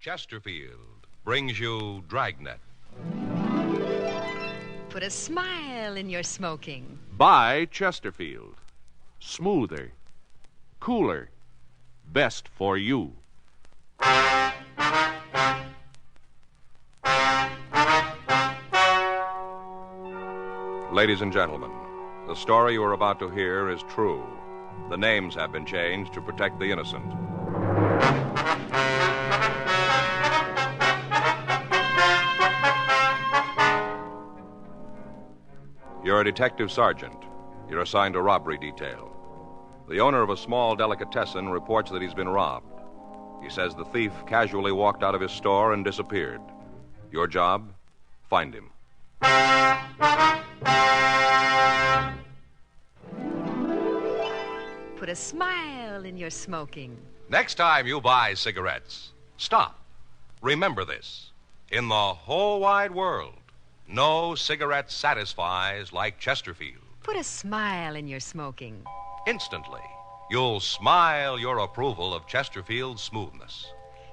Chesterfield brings you Dragnet. Put a smile in your smoking. By Chesterfield. Smoother, cooler, best for you. Ladies and gentlemen, the story you are about to hear is true. The names have been changed to protect the innocent. You're a detective sergeant. You're assigned a robbery detail. The owner of a small delicatessen reports that he's been robbed. He says the thief casually walked out of his store and disappeared. Your job? Find him. Put a smile in your smoking. Next time you buy cigarettes, stop. Remember this. In the whole wide world, no cigarette satisfies like Chesterfield. Put a smile in your smoking. Instantly, you'll smile your approval of Chesterfield's smoothness.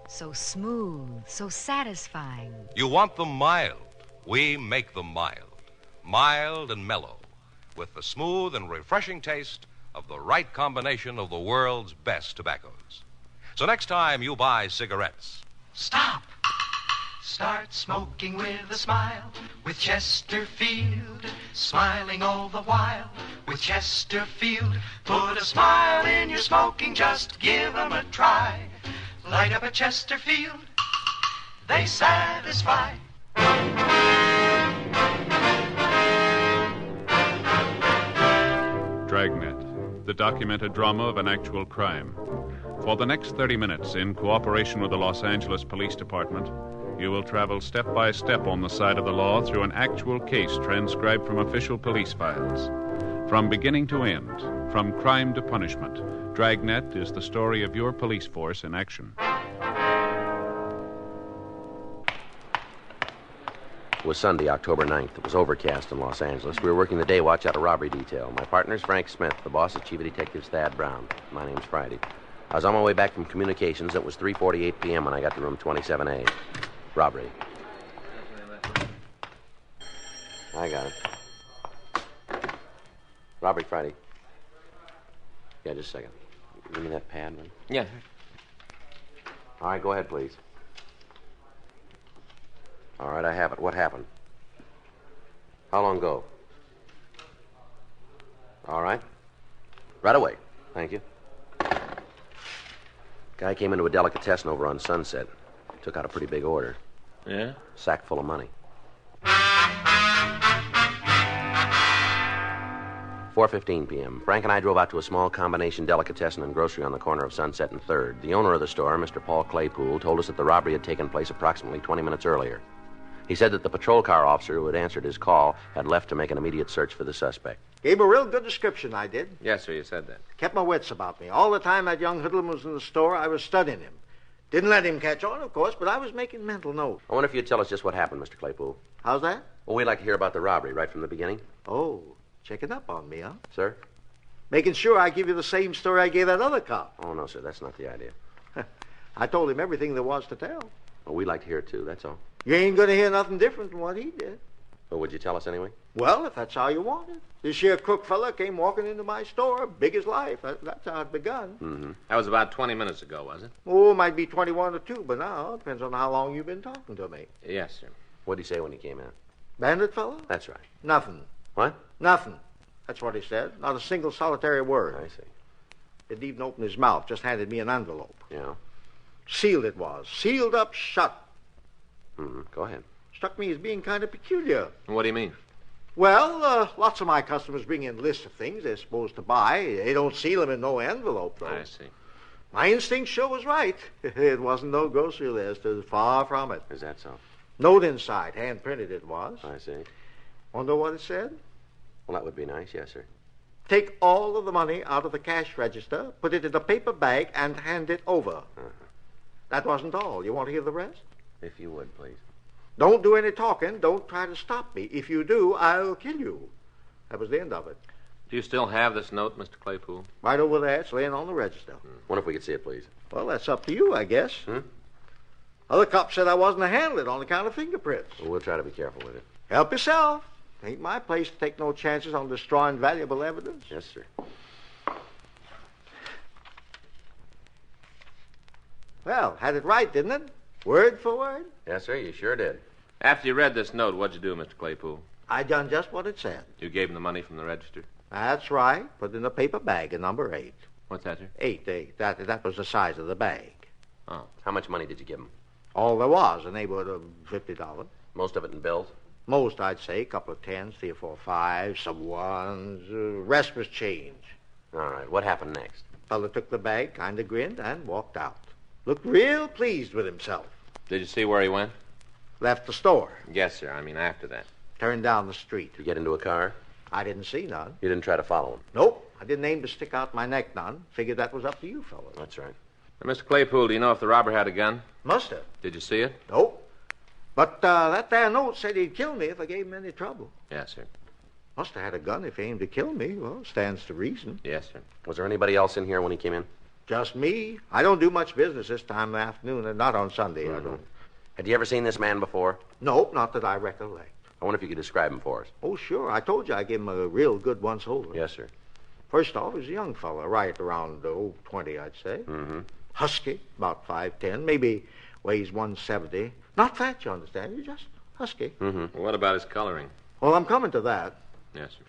So smooth, so satisfying. You want them mild. We make them mild. Mild and mellow, with the smooth and refreshing taste of the right combination of the world's best tobaccos. So next time you buy cigarettes, stop. Start smoking with a smile with Chesterfield. Smiling all the while with Chesterfield. Put a smile in your smoking, just give 'em a try. Light up a Chesterfield, they satisfy. Dragnet, the documented drama of an actual crime. For the next 30 minutes, in cooperation with the Los Angeles Police Department, you will travel step by step on the side of the law through an actual case transcribed from official police files. From beginning to end, from crime to punishment, Dragnet is the story of your police force in action. It was Sunday, October 9th. It was overcast in Los Angeles. We were working the day watch out of robbery detail. My partner's Frank Smith. The boss is Chief of Detectives Thad Brown. My name's Friday. I was on my way back from communications. It was 3:48 p.m. when I got to room 27A. Robbery. I got it. Robbery, Friday. Yeah, just a second. Give me that pad, man. Yeah. All right, go ahead, please. All right, I have it. What happened? How long ago? All right. Right away. Thank you. Guy came into a delicatessen over on Sunset. Took out a pretty big order. Yeah? Sack full of money. 4:15 p.m. Frank and I drove out to a small combination delicatessen and grocery on the corner of Sunset and 3rd. The owner of the store, Mr. Paul Claypool, told us that the robbery had taken place approximately 20 minutes earlier. He said that the patrol car officer who had answered his call had left to make an immediate search for the suspect. Gave a real good description, I did. Yes, sir, you said that. Kept my wits about me. All the time that young hoodlum was in the store, I was studying him. Didn't let him catch on, of course, but I was making mental notes. I wonder if you'd tell us just what happened, Mr. Claypool. How's that? Well, we'd like to hear about the robbery right from the beginning. Oh, checking up on me, huh? Sir? Making sure I give you the same story I gave that other cop. Oh, no, sir, that's not the idea. I told him everything there was to tell. Well, we'd like to hear it, too, that's all. You ain't going to hear nothing different from what he did. Well, would you tell us anyway? Well, if that's how you want it. This here crook fella came walking into my store, big as life. That's how it begun. Mm-hmm. That was about 20 minutes ago, was it? Oh, it might be 21 or 2, but now depends on how long you've been talking to me. Yes, sir. What did he say when he came in? Bandit fella? That's right. Nothing. What? Nothing. That's what he said. Not a single solitary word. I see. Didn't even open his mouth. Just handed me an envelope. Yeah? Sealed it was. Sealed up shut. Mm-hmm. Go ahead. Struck me as being kind of peculiar. What do you mean? Well, lots of my customers bring in lists of things they're supposed to buy. They don't seal them in no envelope, though. I see. My instinct sure was right. It wasn't no grocery list. It was far from it. Is that so? Note inside. Hand-printed it was. I see. Want to know what it said? Well, that would be nice, yes, sir. Take all of the money out of the cash register, put it in a paper bag, and hand it over. Uh-huh. That wasn't all. You want to hear the rest? If you would, please. Don't do any talking. Don't try to stop me. If you do, I'll kill you. That was the end of it. Do you still have this note, Mr. Claypool? Right over there. It's laying on the register. Wonder if we could see it, please. Well, that's up to you, I guess. Other cops said I wasn't to handle it on account of fingerprints. Well, we'll try to be careful with it. Help yourself. Ain't my place to take no chances on destroying valuable evidence. Yes, sir. Well, had it right, didn't it? Word for word. Yes, sir, you sure did. After you read this note, what'd you do, Mr. Claypool? I done just what it said. You gave him the money from the register? That's right. Put in a paper bag, a number 8. What's that, sir? 8. That was the size of the bag. Oh. How much money did you give him? All there was, a neighborhood of $50. Most of it in bills? Most, I'd say. A couple of 10s, 3 or 4 5s, some 1s. Rest was change. All right. What happened next? Fella took the bag, kind of grinned, and walked out. Looked real pleased with himself. Did you see where he went? Left the store. Yes, sir. I mean, after that. Turned down the street. Did you get into a car? I didn't see none. You didn't try to follow him? Nope. I didn't aim to stick out my neck none. Figured that was up to you fellas. That's right. Now, Mr. Claypool, do you know if the robber had a gun? Must have. Did you see it? Nope. But that there note said he'd kill me if I gave him any trouble. Yes, sir. Must have had a gun if he aimed to kill me. Well, stands to reason. Yes, sir. Was there anybody else in here when he came in? Just me. I don't do much business this time of the afternoon, and not on Sunday. I don't. Had you ever seen this man before? Nope, not that I recollect. I wonder if you could describe him for us. Oh, sure. I told you I gave him a real good once-over. Yes, sir. First off, he's a young fella, right around 20, I'd say. Mm-hmm. Husky, about 5'10", maybe weighs 170. Not fat, you understand. He's just husky. Mm-hmm. What about his coloring? Well, I'm coming to that. Yes, sir.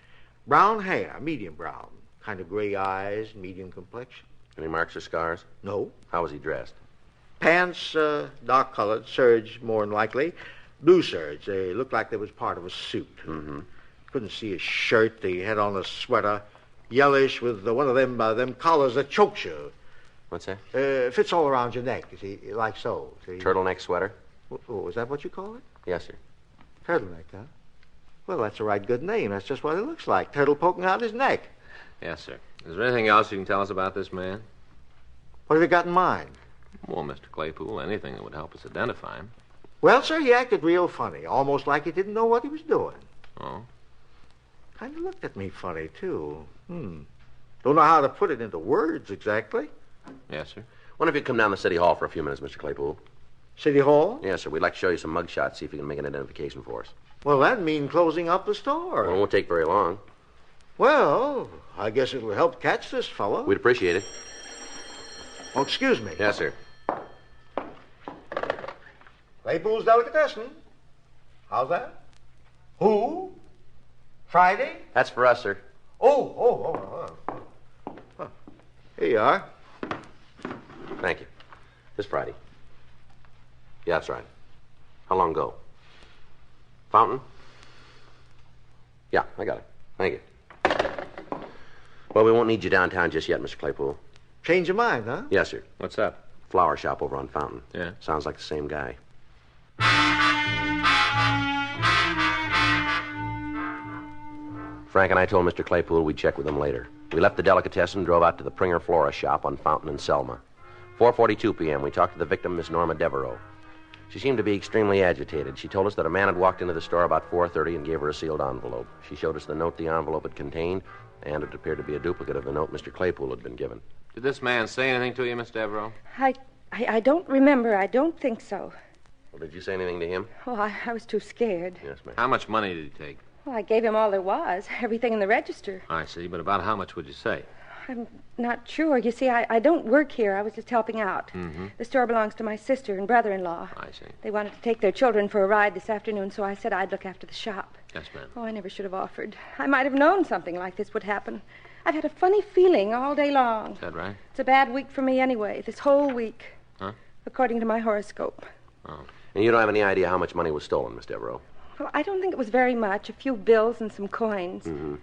Brown hair, medium brown. Kind of gray eyes, medium complexion. Any marks or scars? No. How was he dressed? Pants, dark-colored, serge, more than likely. Blue serge. They looked like they was part of a suit. Mm-hmm. Couldn't see his shirt. He had on a sweater, yellowish, with one of them collars that chokes you. What's that? Fits all around your neck, you see, like so. See? Turtleneck sweater? Oh, is that what you call it? Yes, sir. Turtleneck, huh? Well, that's a right good name. That's just what it looks like. Turtle poking out his neck. Yes, sir. Is there anything else you can tell us about this man? What have you got in mind? Well, Mr. Claypool, anything that would help us identify him. Well, sir, he acted real funny, almost like he didn't know what he was doing. Oh? Kind of looked at me funny, too. Don't know how to put it into words exactly. Yes, sir. Wonder if you'd come down to City Hall for a few minutes, Mr. Claypool. City Hall? Yes, sir. We'd like to show you some mug shots, see if you can make an identification for us. Well, that'd mean closing up the store. Well, it won't take very long. Well, I guess it'll help catch this fellow. We'd appreciate it. Oh, excuse me. Yes, sir. Claypool's Delicatessen. How's that? Who? Friday? That's for us, sir. Oh. Here you are. Thank you. This Friday. Yeah, that's right. How long ago? Fountain? Yeah, I got it. Thank you. Well, we won't need you downtown just yet, Mr. Claypool. Change your mind, huh? Yes, sir. What's up? Flower shop over on Fountain. Yeah? Sounds like the same guy. Frank and I told Mr. Claypool we'd check with him later. We left the delicatessen and drove out to the Pringer Flora shop on Fountain and Selma. 4:42 p.m., we talked to the victim, Miss Norma Devereaux. She seemed to be extremely agitated. She told us that a man had walked into the store about 4:30 and gave her a sealed envelope. She showed us the note the envelope had contained, and it appeared to be a duplicate of the note Mr. Claypool had been given. Did this man say anything to you, Miss Devereaux? I don't remember. I don't think so. Well, did you say anything to him? Oh, I was too scared. Yes, ma'am. How much money did he take? Well, I gave him all there was, everything in the register. I see, but about how much would you say? I'm not sure. You see, I don't work here. I was just helping out. Mm-hmm. The store belongs to my sister and brother-in-law. I see. They wanted to take their children for a ride this afternoon, so I said I'd look after the shop. Yes, ma'am. Oh, I never should have offered. I might have known something like this would happen. I've had a funny feeling all day long. Is that right? It's a bad week for me anyway, this whole week. Huh? According to my horoscope. Oh. And you don't have any idea how much money was stolen, Miss Devereaux? Well, I don't think it was very much. A few bills and some coins. Mm-hmm.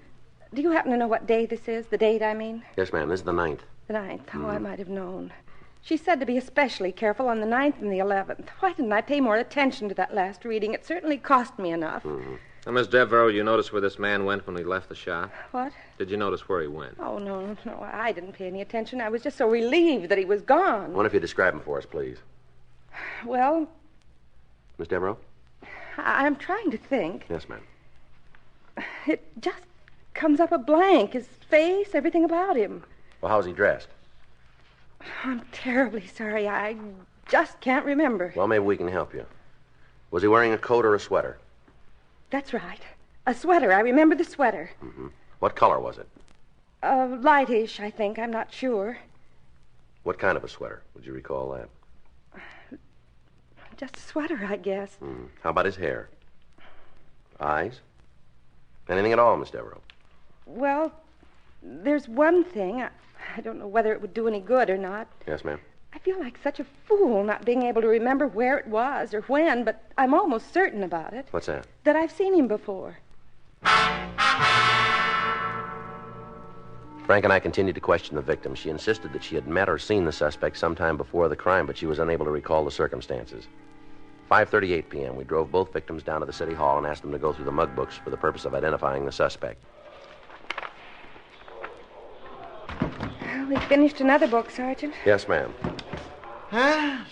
Do you happen to know what day this is? The date, I mean? Yes, ma'am. This is the 9th. The 9th. Oh, I might have known. She said to be especially careful on the 9th and the 11th. Why didn't I pay more attention to that last reading? It certainly cost me enough. Mm-hmm. Now, Miss Devereaux, you noticed where this man went when he left the shop? What? Did you notice where he went? Oh, no. I didn't pay any attention. I was just so relieved that he was gone. I wonder if you describe him for us, please. Well, Miss Devereaux? I'm trying to think. Yes, ma'am. It just comes up a blank. His face, everything about him. Well, how's he dressed? I'm terribly sorry. I just can't remember. Well, maybe we can help you. Was he wearing a coat or a sweater? That's right. A sweater. I remember the sweater. Mm-hmm. What color was it? Lightish, I think. I'm not sure. What kind of a sweater? Would you recall that? Just a sweater, I guess. How about his hair? Eyes? Anything at all, Miss Devereaux? Well, there's one thing. I don't know whether it would do any good or not. Yes, ma'am? I feel like such a fool not being able to remember where it was or when, but I'm almost certain about it. What's that? That I've seen him before. Frank and I continued to question the victim. She insisted that she had met or seen the suspect sometime before the crime, but she was unable to recall the circumstances. 5:38 p.m., we drove both victims down to the city hall and asked them to go through the mug books for the purpose of identifying the suspect. We finished another book, Sergeant. Yes, ma'am.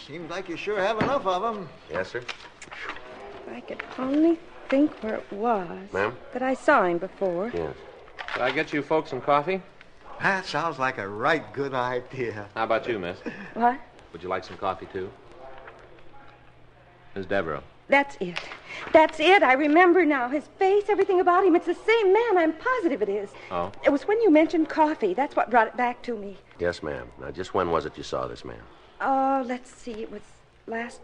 Seems like you sure have enough of them. Yes, sir? If I could only think where it was. Ma'am? That I saw him before. Yes. Did I get you folks some coffee? That sounds like a right good idea. How about you, miss? What? Would you like some coffee, too? Miss Devereaux. That's it. That's it. I remember now. His face, everything about him. It's the same man. I'm positive it is. Oh? It was when you mentioned coffee. That's what brought it back to me. Yes, ma'am. Now, just when was it you saw this man? Oh, let's see. It was last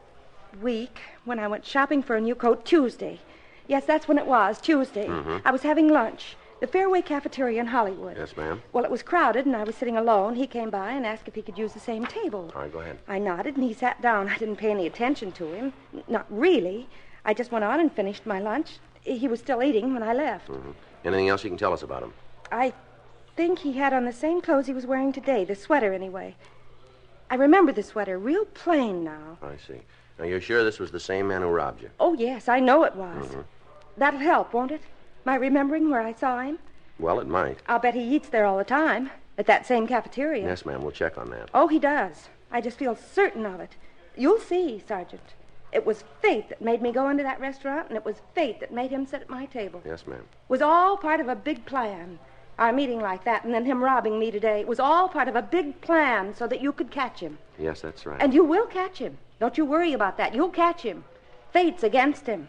week when I went shopping for a new coat. Tuesday. Yes, that's when it was. Tuesday. Mm-hmm. I was having lunch. The Fairway Cafeteria in Hollywood. Yes, ma'am. Well, it was crowded, and I was sitting alone. He came by and asked if he could use the same table. All right, go ahead. I nodded, and he sat down. I didn't pay any attention to him. Not really. I just went on and finished my lunch. He was still eating when I left. Mm-hmm. Anything else you can tell us about him? I think he had on the same clothes he was wearing today, the sweater anyway. I remember the sweater, real plain now. I see. Now, you're sure this was the same man who robbed you? Oh, yes, I know it was. Mm-hmm. That'll help, won't it? My remembering where I saw him? Well, it might. I'll bet he eats there all the time, at that same cafeteria. Yes, ma'am. We'll check on that. Oh, he does. I just feel certain of it. You'll see, Sergeant. It was fate that made me go into that restaurant, and it was fate that made him sit at my table. Yes, ma'am. It was all part of a big plan. Our meeting like that, and then him robbing me today. It was all part of a big plan so that you could catch him. Yes, that's right. And you will catch him. Don't you worry about that. You'll catch him. Fate's against him.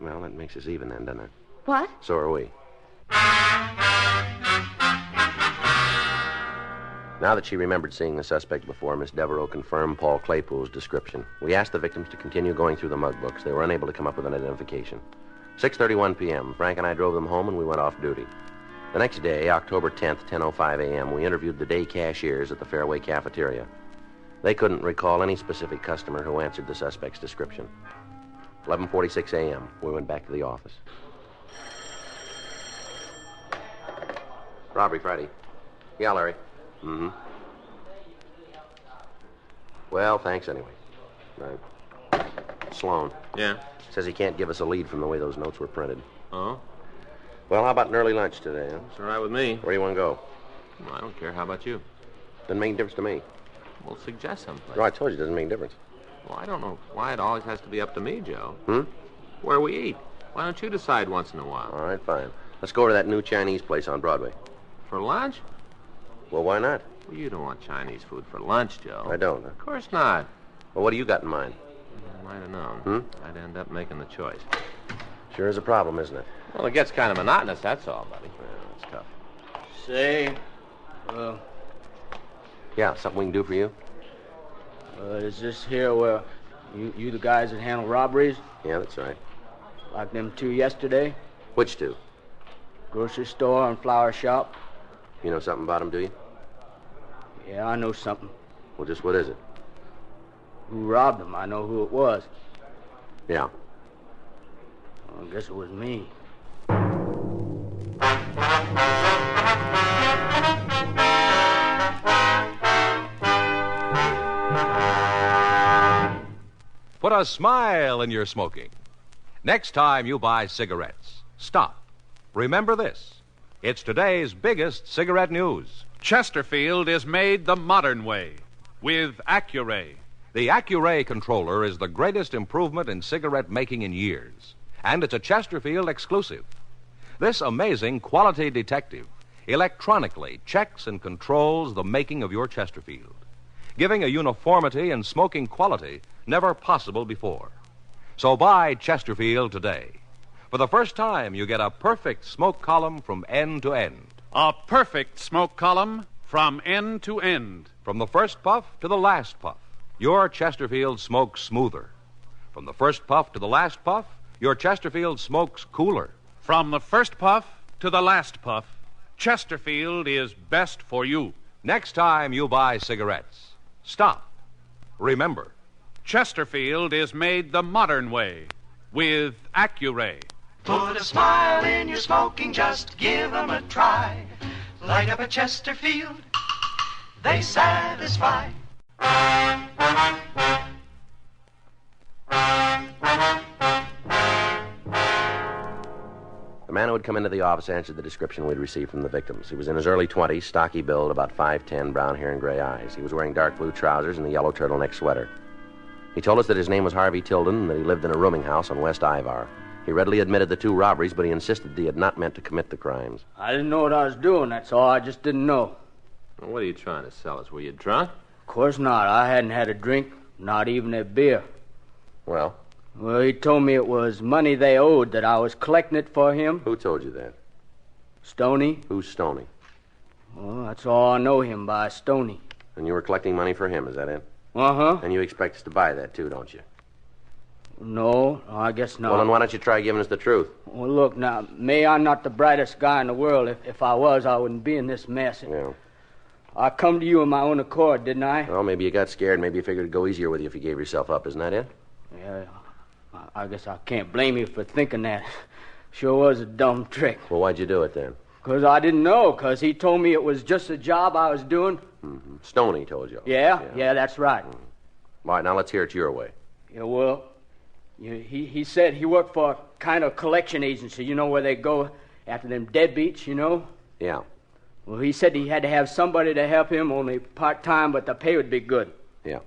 Well, that makes us even then, doesn't it? What? So are we. Now that she remembered seeing the suspect before, Miss Devereaux confirmed Paul Claypool's description. We asked the victims to continue going through the mug books. They were unable to come up with an identification. 6:31 p.m., Frank and I drove them home, and we went off duty. The next day, October 10th, 10:05 a.m., we interviewed the day cashiers at the Fairway Cafeteria. They couldn't recall any specific customer who answered the suspect's description. 11:46 a.m., we went back to the office. Robbery Friday. Yeah, Larry. Mm-hmm. Well, thanks anyway. Right. Sloan. Yeah? Says he can't give us a lead from the way those notes were printed. Oh? Well, how about an early lunch today, huh? It's all right with me. Where do you want to go? Well, I don't care. How about you? Doesn't make any difference to me. Well, suggest someplace. No, I told you it doesn't make any difference. Well, I don't know why it always has to be up to me, Joe. Hmm? Where we eat. Why don't you decide once in a while? All right, fine. Let's go to that new Chinese place on Broadway. For lunch? Well, why not? Well, you don't want Chinese food for lunch, Joe. I don't. Of course not. Well, what do you got in mind? I might have known. Hmm? I'd end up making the choice. Sure is a problem, isn't it? Well, it gets kind of monotonous, that's all, buddy. Well, it's tough. Say, Yeah, something we can do for you? is this here where you the guys that handle robberies? Yeah, that's right. Like them two yesterday? Which two? Grocery store and flower shop? You know something about them, do you? Yeah, I know something. Well, just what is it? Who robbed them? I know who it was. Yeah. Well, I guess it was me. Put a smile in your smoking. Next time you buy cigarettes, stop. Remember this. It's today's biggest cigarette news. Chesterfield is made the modern way with Accuray. The Accuray controller is the greatest improvement in cigarette making in years, and it's a Chesterfield exclusive. This amazing quality detective electronically checks and controls the making of your Chesterfield, giving a uniformity in smoking quality never possible before. So buy Chesterfield today. For the first time, you get a perfect smoke column from end to end. A perfect smoke column from end to end. From the first puff to the last puff, your Chesterfield smokes smoother. From the first puff to the last puff, your Chesterfield smokes cooler. From the first puff to the last puff, Chesterfield is best for you. Next time you buy cigarettes, stop. Remember, Chesterfield is made the modern way with Accuray. Put a smile in your smoking, just give 'em a try. Light up a Chesterfield, they satisfy. The man who had come into the office answered the description we'd received from the victims. He was in his early 20s, stocky build, about 5'10", brown hair and gray eyes. He was wearing dark blue trousers and a yellow turtleneck sweater. He told us that his name was Harvey Tilden and that he lived in a rooming house on West Ivar. He readily admitted the 2 robberies, but he insisted that he had not meant to commit the crimes. I didn't know what I was doing, that's all. I just didn't know. Well, what are you trying to sell us? Were you drunk? Of course not. I hadn't had a drink, not even a beer. Well? Well, he told me it was money they owed, that I was collecting it for him. Who told you that? Stoney. Who's Stoney? Well, that's all I know him by, Stoney. And you were collecting money for him, is that it? Uh-huh. And you expect us to buy that, too, don't you? No, I guess not. Well, then why don't you try giving us the truth? Well, look, now, may I'm not the brightest guy in the world. If I was, I wouldn't be in this mess. Yeah. I come to you of my own accord, didn't I? Well, maybe you got scared. Maybe you figured it'd go easier with you if you gave yourself up. Isn't that it? Yeah, I guess I can't blame you for thinking that. Sure was a dumb trick. Well, why'd you do it, then? Because I didn't know, because he told me it was just a job I was doing. Mm-hmm. Stoney told you. Yeah, that's right. All right, now let's hear it your way. Yeah, well, he said he worked for a kind of collection agency, you know, where they go after them deadbeats, you know? Yeah. Well, he said he had to have somebody to help him, only part-time, but the pay would be good. Yeah.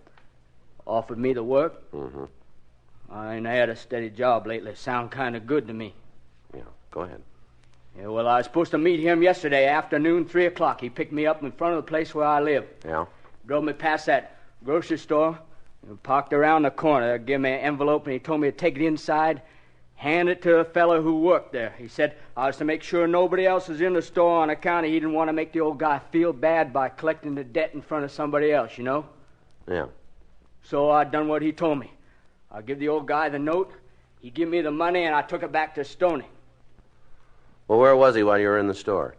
Offered me the work. Mm-hmm. I ain't had a steady job lately. Sound kind of good to me. Yeah, go ahead. Yeah, well, I was supposed to meet him yesterday afternoon, 3 o'clock. He picked me up in front of the place where I live. Yeah? Drove me past that grocery store. Parked around the corner. Gave me an envelope, and he told me to take it inside, hand it to a fellow who worked there. He said I was to make sure nobody else was in the store on account of he didn't want to make the old guy feel bad by collecting the debt in front of somebody else, you know? Yeah. So I done what he told me. I give the old guy the note. He give me the money, and I took it back to Stoney. Well, where was he while you were in the store?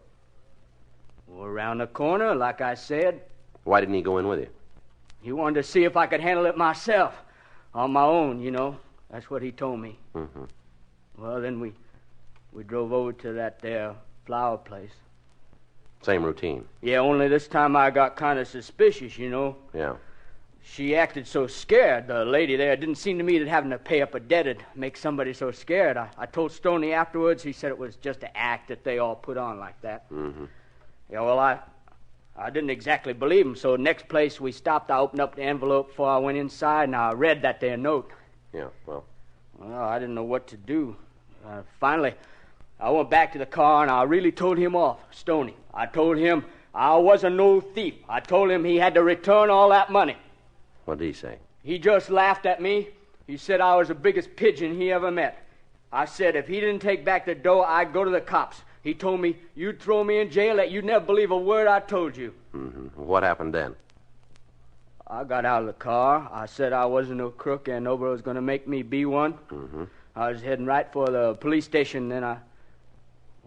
Well, around the corner, like I said. Why didn't he go in with you? He wanted to see if I could handle it myself. On my own, you know. That's what he told me. Mm-hmm. Well, then we drove over to that there flower place. Same routine. Yeah, only this time I got kind of suspicious, you know. Yeah. She acted so scared, the lady there. It didn't seem to me that having to pay up a debt would make somebody so scared. I told Stoney afterwards. He said it was just an act that they all put on like that. Mm-hmm. Yeah, well, I didn't exactly believe him, so next place we stopped, I opened up the envelope before I went inside, and I read that there note. Yeah, well? Well, I didn't know what to do. Finally, I went back to the car, and I really told him off, Stoney. I told him I wasn't no thief. I told him he had to return all that money. What did he say? He just laughed at me. He said I was the biggest pigeon he ever met. I said if he didn't take back the dough, I'd go to the cops. He told me you'd throw me in jail, that you'd never believe a word I told you. Mm-hmm. What happened then? I got out of the car. I said I wasn't no crook and nobody was going to make me be one. Mm-hmm. I was heading right for the police station, then I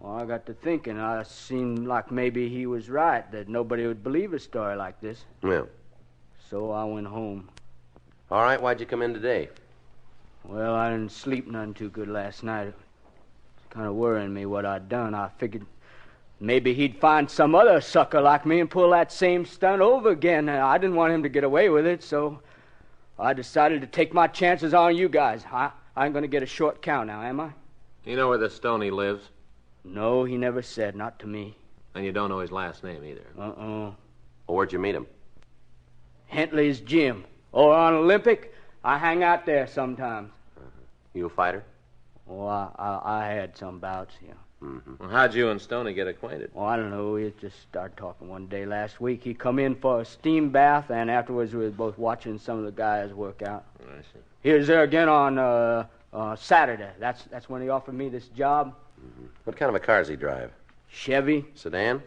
got to thinking. I seemed like maybe he was right, that nobody would believe a story like this. Yeah. So I went home. All right, why'd you come in today? Well, I didn't sleep none too good last night. It was kind of worrying me what I'd done. I figured maybe he'd find some other sucker like me and pull that same stunt over again. I didn't want him to get away with it, so I decided to take my chances on you guys. I ain't going to get a short count now, am I? You know where the Stoney lives? No, he never said, not to me. And you don't know his last name either. Well, where'd you meet him? Hentley's gym. Or on Olympic, I hang out there sometimes. You a fighter? Oh, I had some bouts, yeah. Mm-hmm. Well, how'd you and Stoney get acquainted? Oh, I don't know. We just started talking one day last week. He come in for a steam bath, and afterwards we were both watching some of the guys work out. I see. He was there again on Saturday. That's when he offered me this job. Mm-hmm. What kind of a car does he drive? Chevy? Sedan?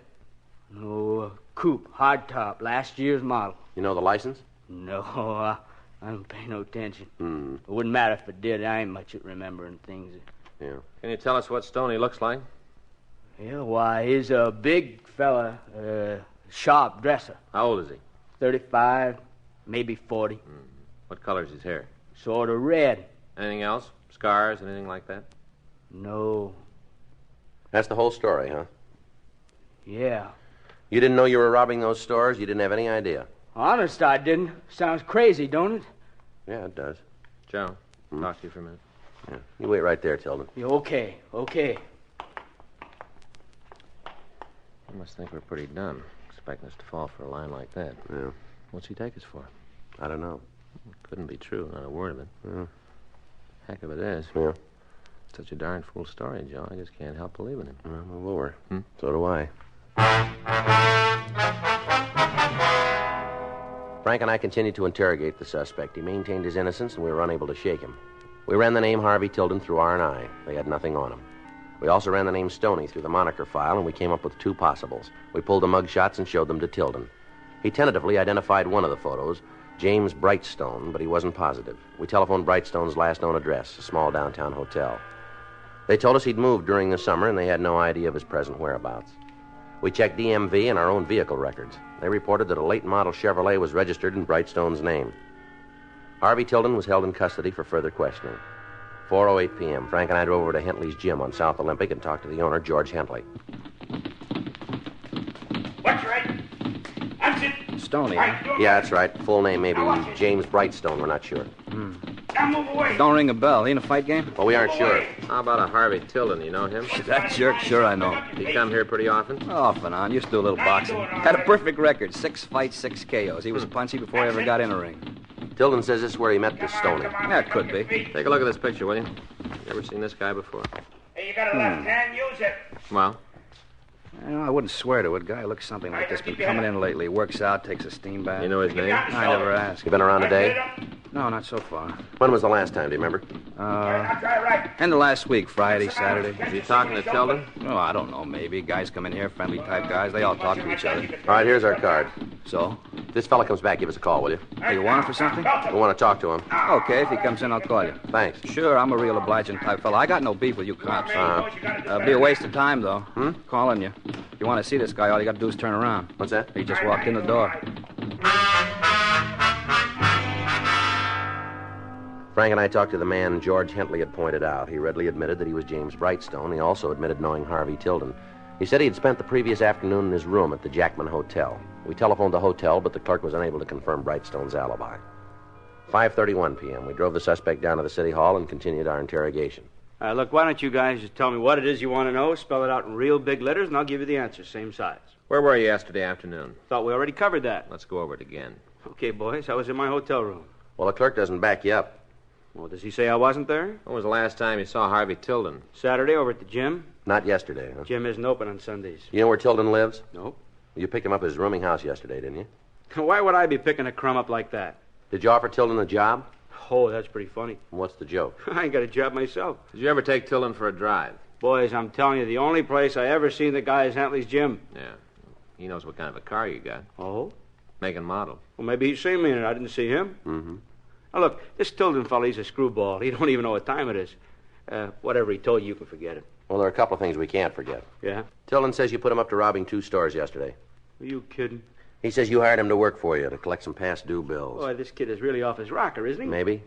No, coupe, hardtop, last year's model. You know the license? No, I don't pay no attention. Hmm. It wouldn't matter if it did. I ain't much at remembering things. Yeah. Can you tell us what Stoney looks like? Yeah, why, he's a big fella, sharp dresser. How old is he? 35, maybe 40. What color's his hair? Sort of red. Anything else? Scars, anything like that? No. That's the whole story, huh? Yeah. You didn't know you were robbing those stores? You didn't have any idea? Honest, I didn't. Sounds crazy, don't it? Yeah, it does. Joe, talk to you for a minute. Yeah. You wait right there, Tilden. Yeah, okay. You must think we're pretty dumb, expecting us to fall for a line like that. Yeah. What's he take us for? I don't know. Couldn't be true, not a word of it. Yeah. Heck of it is. Yeah. Such a darn fool story, Joe. I just can't help believing him. Well, move over. So do I. Frank and I continued to interrogate the suspect. He maintained his innocence, and we were unable to shake him. We ran the name Harvey Tilden through R&I. They had nothing on him. We also ran the name Stoney through the moniker file, and we came up with two possibles. We pulled the mug shots and showed them to Tilden. He tentatively identified one of the photos, James Brightstone, but he wasn't positive. We telephoned Brightstone's last known address, a small downtown hotel. They told us he'd moved during the summer, and they had no idea of his present whereabouts. We checked DMV and our own vehicle records. They reported that a late-model Chevrolet was registered in Brightstone's name. Harvey Tilden was held in custody for further questioning. 4:08 p.m., Frank and I drove over to Hentley's gym on South Olympic and talked to the owner, George Hentley. What's right? That's it. Stoney, Right, huh? Yeah, that's right. Full name maybe James Brightstone. We're not sure. Now move away. Don't ring a bell. He in a fight game? Well, we aren't sure. How about a Harvey Tilden? You know him? That jerk, sure I know. He come here pretty often? Off and on. Used to do a little boxing. Had a perfect record. 6 fights, 6 KOs. He was punchy before he ever got in a ring. Tilden says this is where he met this Stoney. That could be. Take a look at this picture, will you? You ever seen this guy before? Hey, you got a left hand, use it. Well, I wouldn't swear to it. Guy looks something like this. Been coming in lately. Works out, takes a steam bath. you know his name? I never asked. You been around today? No, not so far. When was the last time, do you remember? Now try right. End of last week, Friday, Saturday. Is he talking to Tilden? Oh, I don't know, maybe. Guys come in here, friendly type guys. They all talk to each other. All right, here's our card. So? If this fella comes back, give us a call, will you? Hey, you want him for something? We want to talk to him. Okay, if he comes in, I'll call you. Thanks. Sure, I'm a real obliging type fella. I got no beef with you cops. Be a waste of time, though. Calling you. If you want to see this guy, all you got to do is turn around. What's that? He just walked in the door. Frank and I talked to the man George Hentley had pointed out. He readily admitted that he was James Brightstone. He also admitted knowing Harvey Tilden. He said he had spent the previous afternoon in his room at the Jackman Hotel. We telephoned the hotel, but the clerk was unable to confirm Brightstone's alibi. 5:31 p.m. We drove the suspect down to the city hall and continued our interrogation. Look, why don't you guys just tell me what it is you want to know, spell it out in real big letters, and I'll give you the answer, same size. Where were you yesterday afternoon? Thought we already covered that. Let's go over it again. Okay, boys, I was in my hotel room. Well, the clerk doesn't back you up. Well, does he say I wasn't there? When was the last time you saw Harvey Tilden? Saturday over at the gym. Not yesterday, huh? Gym isn't open on Sundays. You know where Tilden lives? Nope. You picked him up at his rooming house yesterday, didn't you? Why would I be picking a crumb up like that? Did you offer Tilden a job? Oh, that's pretty funny. What's the joke? I ain't got a job myself. Did you ever take Tilden for a drive? Boys, I'm telling you, the only place I ever seen the guy is Hentley's gym. Yeah. He knows what kind of a car you got. Oh? Make and model. Well, maybe he's seen me in it. I didn't see him. Mm-hmm. Now, look, this Tilden fella, he's a screwball. He don't even know what time it is. Whatever he told you, you can forget it. Well, there are a couple of things we can't forget. Yeah? Tilden says you put him up to robbing 2 stores yesterday. Are you kidding? He says you hired him to work for you to collect some past due bills. Boy, this kid is really off his rocker, isn't he? Maybe.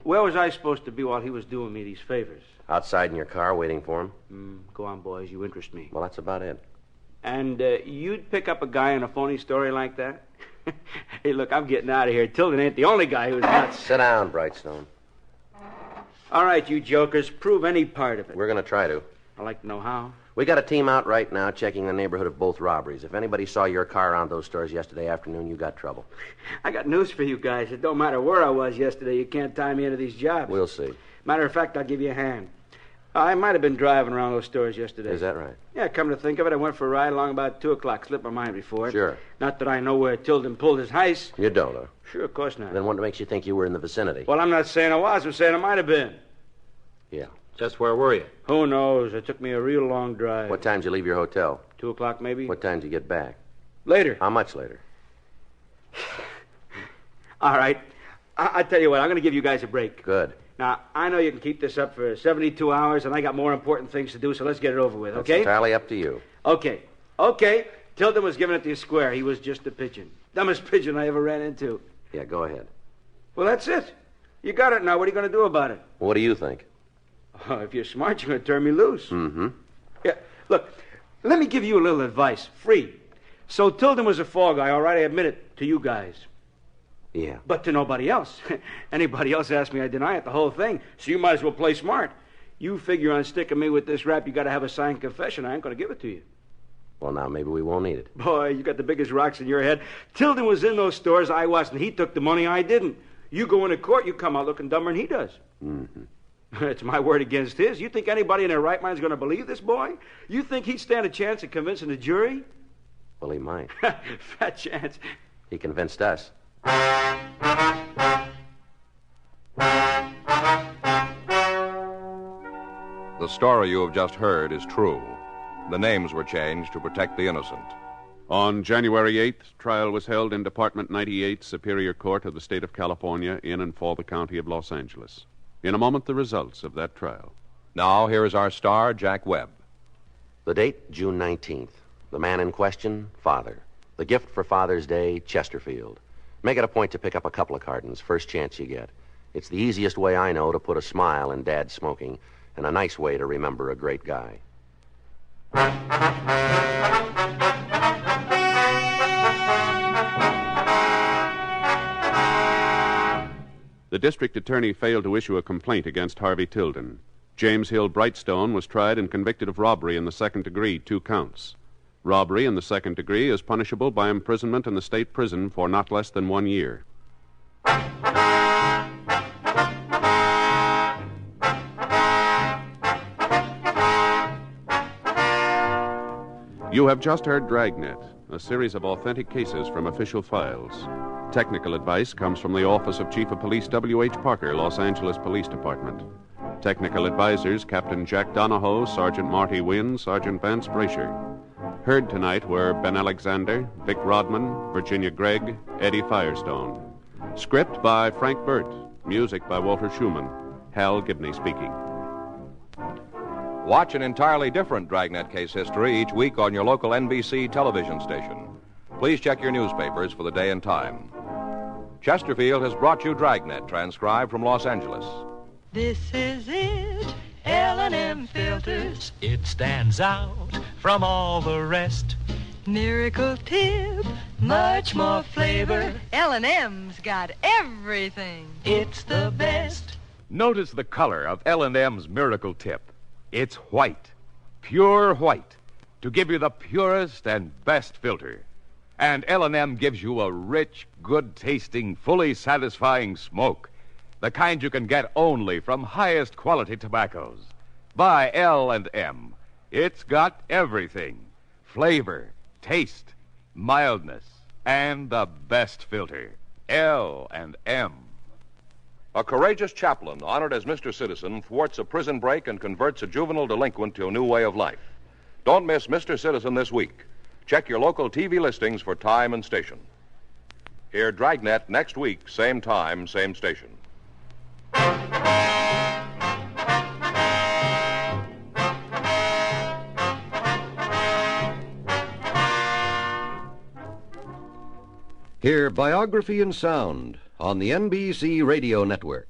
Where was I supposed to be while he was doing me these favors? Outside in your car waiting for him. Go on, boys. You interest me. Well, that's about it. And you'd pick up a guy in a phony story like that? Hey, look, I'm getting out of here. Tilden ain't the only guy who's nuts. Sit down, Brightstone. All right, you jokers, prove any part of it. We're going to try to. I'd like to know how. We got a team out right now checking the neighborhood of both robberies. If anybody saw your car around those stores yesterday afternoon, you got trouble. I got news for you guys. It don't matter where I was yesterday. You can't tie me into these jobs. We'll see. Matter of fact, I'll give you a hand. I might have been driving around those stores yesterday. Is that right? Yeah, come to think of it, I went for a ride along about 2 o'clock. Slipped my mind before. Sure. Not that I know where Tilden pulled his heist. You don't, huh? Sure, of course not. Then what makes you think you were in the vicinity? Well, I'm not saying I was. I'm saying I might have been. Yeah. Just where were you? Who knows? It took me a real long drive. What time did you leave your hotel? 2 o'clock, maybe? What time did you get back? Later. How much later? All right. I tell you what, I'm going to give you guys a break. Good. Now, I know you can keep this up for 72 hours, and I got more important things to do, so let's get it over with, That's okay? entirely up to you. Okay. Tilden was giving it to you square. He was just a pigeon. Dumbest pigeon I ever ran into. Yeah, go ahead. Well, that's it. You got it now. What are you going to do about it? What do you think? Oh, if you're smart, you're going to turn me loose. Mm-hmm. Yeah, look, let me give you a little advice, free. So Tilden was a fall guy, all right? I admit it to you guys. Yeah. But to nobody else. Anybody else asks me, I deny it, the whole thing. So you might as well play smart. You figure on sticking me with this rap, you got to have a signed confession. I ain't going to give it to you. Well, now maybe we won't need it. Boy, you got the biggest rocks in your head. Tilden was in those stores, I wasn't. He took the money, I didn't. You go into court, you come out looking dumber than he does. Mm-hmm. It's my word against his. You think anybody in their right mind is going to believe this boy? You think he'd stand a chance of convincing the jury? Well, he might. Fat chance. He convinced us. The story you have just heard is true. The names were changed to protect the innocent. On January 8th, trial was held in Department 98, Superior Court of the State of California, in and for the County of Los Angeles. In a moment, the results of that trial. Now, here is our star, Jack Webb. The date, June 19th. The man in question, Father. The gift for Father's Day, Chesterfield. Make it a point to pick up a couple of cartons, first chance you get. It's the easiest way I know to put a smile in Dad's smoking, and a nice way to remember a great guy. The district attorney failed to issue a complaint against Harvey Tilden. James Hill Brightstone was tried and convicted of robbery in the second degree, 2 counts. Robbery in the second degree is punishable by imprisonment in the state prison for not less than 1 year. You have just heard Dragnet, a series of authentic cases from official files. Technical advice comes from the Office of Chief of Police W.H. Parker, Los Angeles Police Department. Technical advisors Captain Jack Donahoe, Sergeant Marty Wynn, Sergeant Vance Brasher. Heard tonight were Ben Alexander, Vic Rodman, Virginia Gregg, Eddie Firestone. Script by Frank Burt. Music by Walter Schumann. Hal Gibney speaking. Watch an entirely different Dragnet case history each week on your local NBC television station. Please check your newspapers for the day and time. Chesterfield has brought you Dragnet, transcribed from Los Angeles. This is it, L&M Filters. It stands out from all the rest. Miracle tip, much more flavor. L&M's got everything. It's the best. Notice the color of L&M's Miracle Tip. It's white, pure white, to give you the purest and best filter. And L&M gives you a rich, good-tasting, fully satisfying smoke, the kind you can get only from highest quality tobaccos. Buy L&M. It's got everything: flavor, taste, mildness, and the best filter. L&M. A courageous chaplain, honored as Mr. Citizen, thwarts a prison break and converts a juvenile delinquent to a new way of life. Don't miss Mr. Citizen this week. Check your local TV listings for time and station. Hear Dragnet next week, same time, same station. Hear Biography in Sound on the NBC Radio Network.